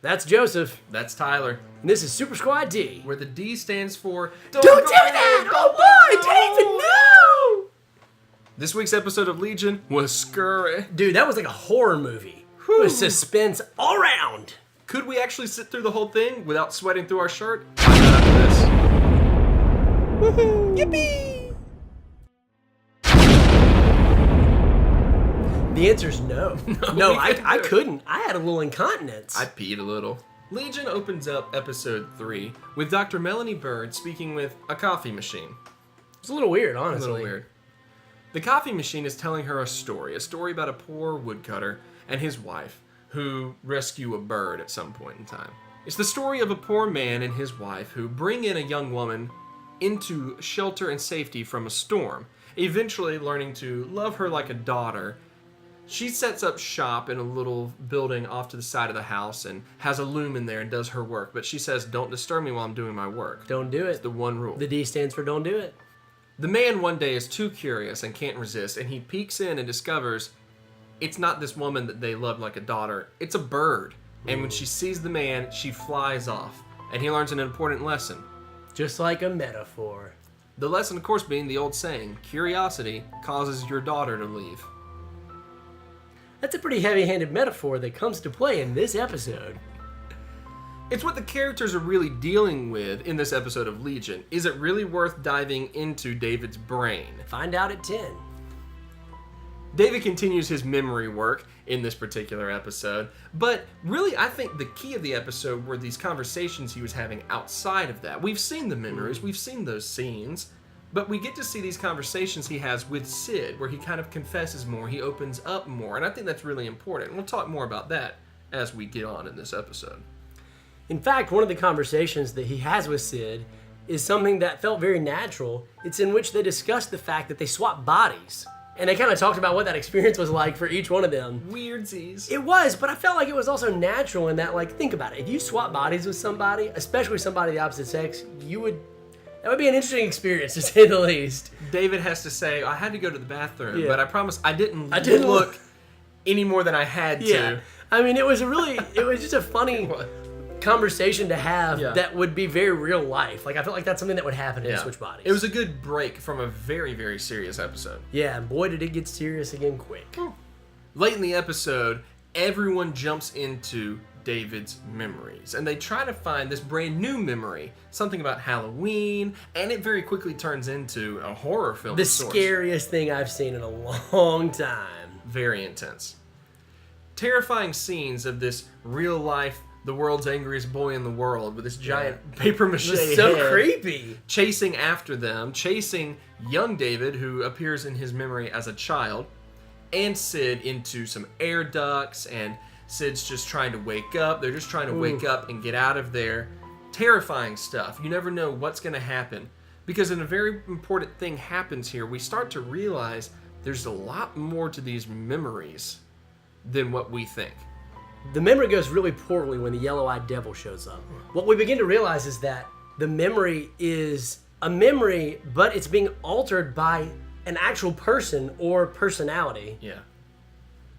That's Joseph. That's Tyler. And this is Super Squad D. Where the D stands for... Don't do that! Oh boy, David, no! This week's episode of Legion was scurry. Dude, that was like a horror movie. With suspense all around. Could we actually sit through the whole thing without sweating through our shirt? Find out after this. Woohoo! Yippee! The answer's no. No, I couldn't. I had a little incontinence. I peed a little. Legion opens up episode 3 with Dr. Melanie Bird speaking with a coffee machine. It's a little weird, honestly. A little weird. The coffee machine is telling her a story about a poor woodcutter and his wife who rescue a bird at some point in time. It's the story of a poor man and his wife who bring in a young woman into shelter and safety from a storm, eventually learning to love her like a daughter. She sets up shop in a little building off to the side of the house and has a loom in there and does her work. But she says, don't disturb me while I'm doing my work. Don't do it. It's the one rule. The D stands for don't do it. The man one day is too curious and can't resist, and he peeks in and discovers it's not this woman that they love like a daughter. It's a bird. And when she sees the man, she flies off. And he learns an important lesson. Just like a metaphor. The lesson, of course, being the old saying, curiosity causes your daughter to leave. That's a pretty heavy-handed metaphor that comes to play in this episode. It's what the characters are really dealing with in this episode of Legion. Is it really worth diving into David's brain? Find out at 10. David continues his memory work in this particular episode, but really I think the key of the episode were these conversations he was having outside of that. We've seen the memories, we've seen those scenes, but we get to see these conversations he has with Sid, where he kind of confesses more, he opens up more, and I think that's really important. We'll talk more about that as we get on in this episode. In fact, one of the conversations that he has with Sid is something that felt very natural. It's in which they discussed the fact that they swap bodies. And they kind of talked about what that experience was like for each one of them. Weirdsies. It was, but I felt like it was also natural in that, like, think about it. If you swap bodies with somebody, especially somebody of the opposite sex, that would be an interesting experience, to say the least. David has to say, I had to go to the bathroom, but I promise I didn't look any more than I had to. Yeah. I mean, it was just a funny conversation to have that would be very real life. Like, I felt like that's something that would happen if you switch bodies. It was a good break from a very, very serious episode. Yeah, and boy, did it get serious again quick. Late in the episode, everyone jumps into David's memories, and they try to find this brand new memory, something about Halloween, and it very quickly turns into a horror film. The scariest thing I've seen in a long time. Very intense. Terrifying scenes of this real life, the world's angriest boy in the world with this giant paper mache head, so creepy, chasing after them, chasing young David, who appears in his memory as a child, and Sid into some air ducts, and Sid's just trying to wake up. They're just trying to wake up and get out of there. Terrifying stuff. You never know what's going to happen. Because a very important thing happens here. We start to realize there's a lot more to these memories than what we think. The memory goes really poorly when the yellow-eyed devil shows up. What we begin to realize is that the memory is a memory, but it's being altered by an actual person or personality. Yeah.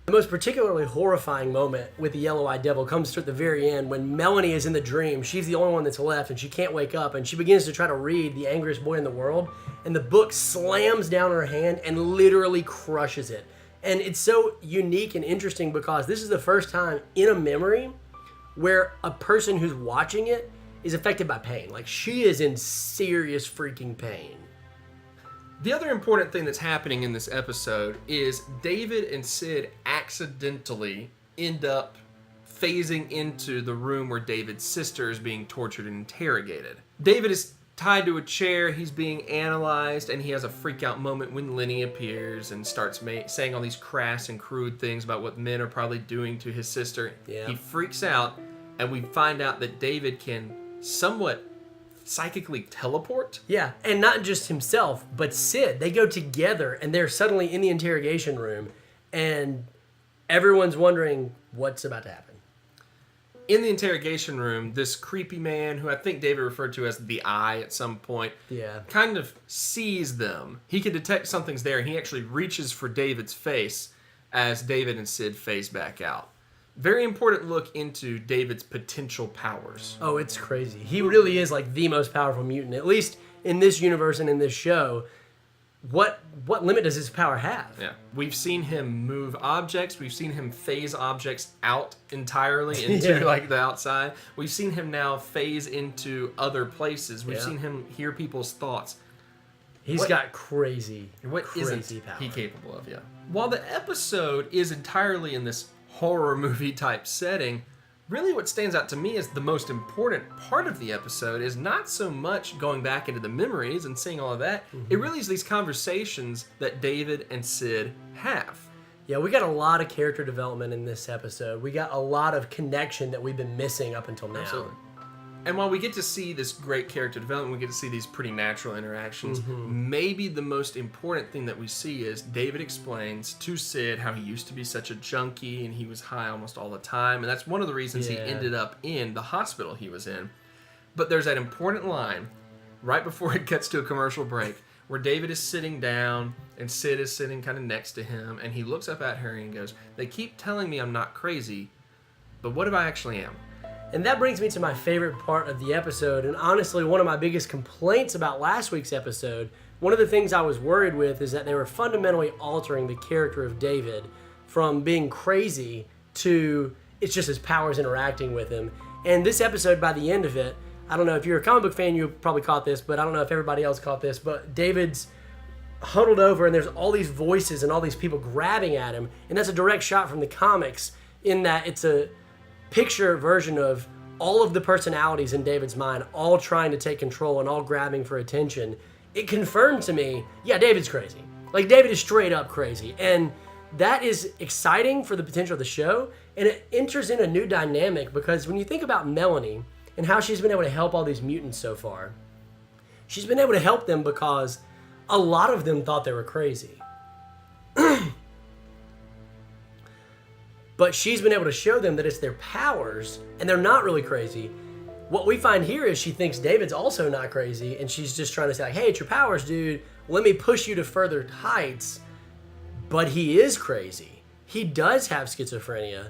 The most particularly horrifying moment with the yellow-eyed devil comes at the very end when Melanie is in the dream. She's the only one that's left, and she can't wake up, and she begins to try to read The Angriest Boy in the World, and the book slams down her hand and literally crushes it. And it's so unique and interesting because this is the first time in a memory where a person who's watching it is affected by pain. Like, she is in serious freaking pain. The other important thing that's happening in this episode is David and Sid accidentally end up phasing into the room where David's sister is being tortured and interrogated. David is tied to a chair, he's being analyzed, and he has a freak out moment when Lenny appears and starts saying all these crass and crude things about what men are probably doing to his sister. Yeah. He freaks out, and we find out that David can somewhat psychically teleport. Yeah, and not just himself, but Sid. They go together, and they're suddenly in the interrogation room, and everyone's wondering what's about to happen. In the interrogation room, this creepy man, who I think David referred to as the Eye at some point, kind of sees them. He can detect something's there, and he actually reaches for David's face as David and Sid phase back out. very important look into David's potential powers. Oh, it's crazy. He really is like the most powerful mutant, at least in this universe and in this show. What limit does his power have? Yeah. We've seen him move objects. We've seen him phase objects out entirely into like the outside. We've seen him now phase into other places. We've seen him hear people's thoughts. He's got crazy power. He capable of, yeah. While the episode is entirely in this horror movie type setting, really what stands out to me as the most important part of the episode is not so much going back into the memories and seeing all of that. It really is these conversations that David and Sid have. Yeah, we got a lot of character development in this episode. We got a lot of connection that we've been missing up until now. Absolutely. And while we get to see this great character development, we get to see these pretty natural interactions, maybe the most important thing that we see is David explains to Sid how he used to be such a junkie and he was high almost all the time. And that's one of the reasons he ended up in the hospital he was in. But there's that important line right before it gets to a commercial break where David is sitting down and Sid is sitting kind of next to him. And he looks up at her and goes, "They keep telling me I'm not crazy, but what if I actually am?" And that brings me to my favorite part of the episode, and honestly, one of my biggest complaints about last week's episode, one of the things I was worried with is that they were fundamentally altering the character of David from being crazy to it's just his powers interacting with him. And this episode, by the end of it, I don't know, if you're a comic book fan, you probably caught this, but I don't know if everybody else caught this, but David's huddled over and there's all these voices and all these people grabbing at him, and that's a direct shot from the comics in that it's a picture version of all of the personalities in David's mind all trying to take control and all grabbing for attention. It confirmed to me, yeah, David's crazy. Like, David is straight up crazy. And that is exciting for the potential of the show. And it enters in a new dynamic because when you think about Melanie and how she's been able to help all these mutants so far, she's been able to help them because a lot of them thought they were crazy. But she's been able to show them that it's their powers, and they're not really crazy. What we find here is she thinks David's also not crazy, and she's just trying to say, like, hey, it's your powers, dude. Let me push you to further heights. But he is crazy. He does have schizophrenia.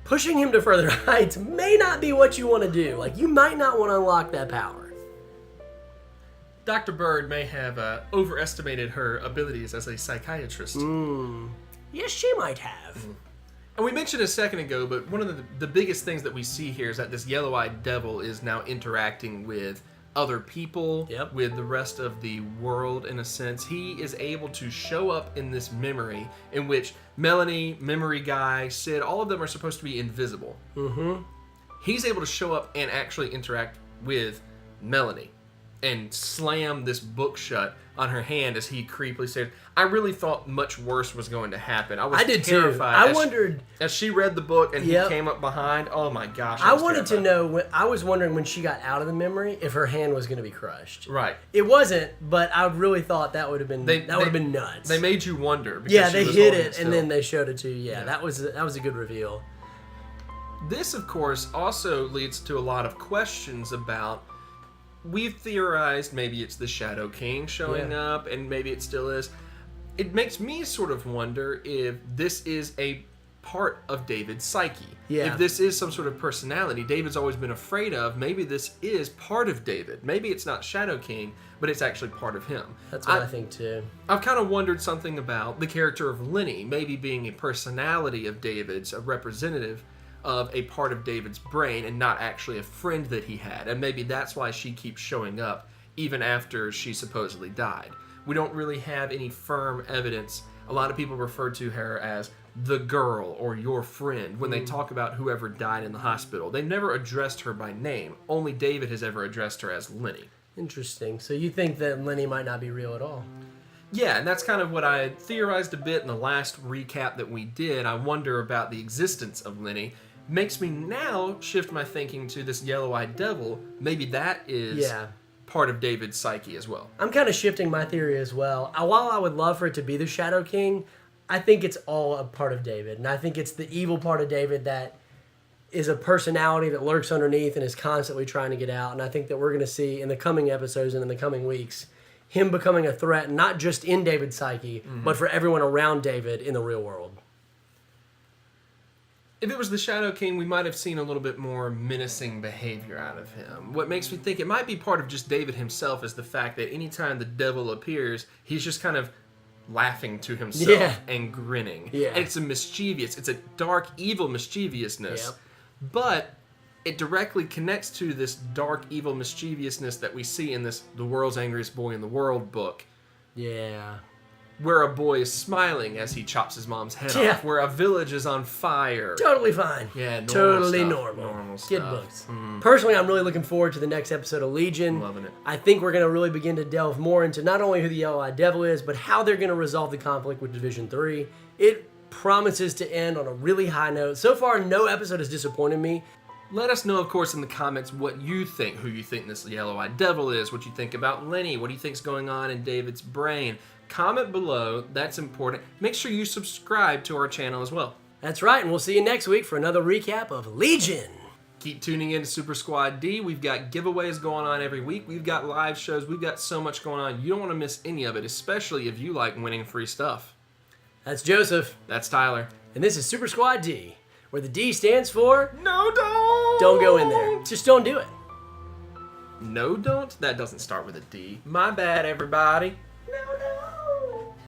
Pushing him to further heights may not be what you want to do. Like, you might not want to unlock that power. Dr. Bird may have overestimated her abilities as a psychiatrist. Yes, she might have. And we mentioned a second ago, but one of the biggest things that we see here is that this yellow-eyed devil is now interacting with other people, with the rest of the world in a sense. He is able to show up in this memory in which Melanie, Memory Guy, Sid, all of them are supposed to be invisible. He's able to show up and actually interact with Melanie and slam this book shut on her hand as he creepily said, "I really thought much worse was going to happen. I did terrified." too. I wondered as she read the book and he came up behind. Oh my gosh! I wanted to know. I was wondering when she got out of the memory if her hand was going to be crushed. Right. It wasn't, but I really thought that would have been would have been nuts. They made you wonder. Yeah, they hid it and then they showed it to you. Yeah, that was a good reveal. This, of course, also leads to a lot of questions about. We've theorized maybe it's the Shadow King showing up, and maybe it still is. It makes me sort of wonder if this is a part of David's psyche. Yeah. If this is some sort of personality David's always been afraid of, maybe this is part of David. Maybe it's not Shadow King, but it's actually part of him. That's what I think too. I've kind of wondered something about the character of Lenny, maybe being a personality of David's, a representative of a part of David's brain and not actually a friend that he had. And maybe that's why she keeps showing up even after she supposedly died. We don't really have any firm evidence. A lot of people refer to her as the girl or your friend when they talk about whoever died in the hospital. They've never addressed her by name. Only David has ever addressed her as Lenny. Interesting. So you think that Lenny might not be real at all? Yeah, and that's kind of what I theorized a bit in the last recap that we did. I wonder about the existence of Lenny. Makes me now shift my thinking to this yellow-eyed devil. Maybe that is part of David's psyche as well. I'm kind of shifting my theory as well. While I would love for it to be the Shadow King, I think it's all a part of David. And I think it's the evil part of David that is a personality that lurks underneath and is constantly trying to get out. And I think that we're going to see in the coming episodes and in the coming weeks him becoming a threat, not just in David's psyche, but for everyone around David in the real world. If it was the Shadow King, we might have seen a little bit more menacing behavior out of him. What makes me think it might be part of just David himself is the fact that anytime the devil appears, he's just kind of laughing to himself and grinning. Yeah. And it's a dark, evil mischievousness. Yep. But it directly connects to this dark, evil mischievousness that we see in this The World's Angriest Boy in the World book. Yeah. Where a boy is smiling as he chops his mom's head off. Where a village is on fire. Totally fine. Yeah, Totally stuff. normal. Stuff. Kid books. Personally, I'm really looking forward to the next episode of Legion. Loving it. I think we're going to really begin to delve more into not only who the Yellow-Eyed Devil is, but how they're going to resolve the conflict with Division 3. It promises to end on a really high note. So far, no episode has disappointed me. Let us know, of course, in the comments what you think, who you think this Yellow-Eyed Devil is, what you think about Lenny, what do you think's going on in David's brain. Comment below, that's important. Make sure you subscribe to our channel as well. That's right, and we'll see you next week for another recap of Legion. Keep tuning in to Super Squad D. We've got giveaways going on every week. We've got live shows. We've got so much going on. You don't want to miss any of it, especially if you like winning free stuff. That's Joseph. That's Tyler. And this is Super Squad D, where the D stands for... No, don't! Don't go in there. Just don't do it. No, don't? That doesn't start with a D. My bad, everybody.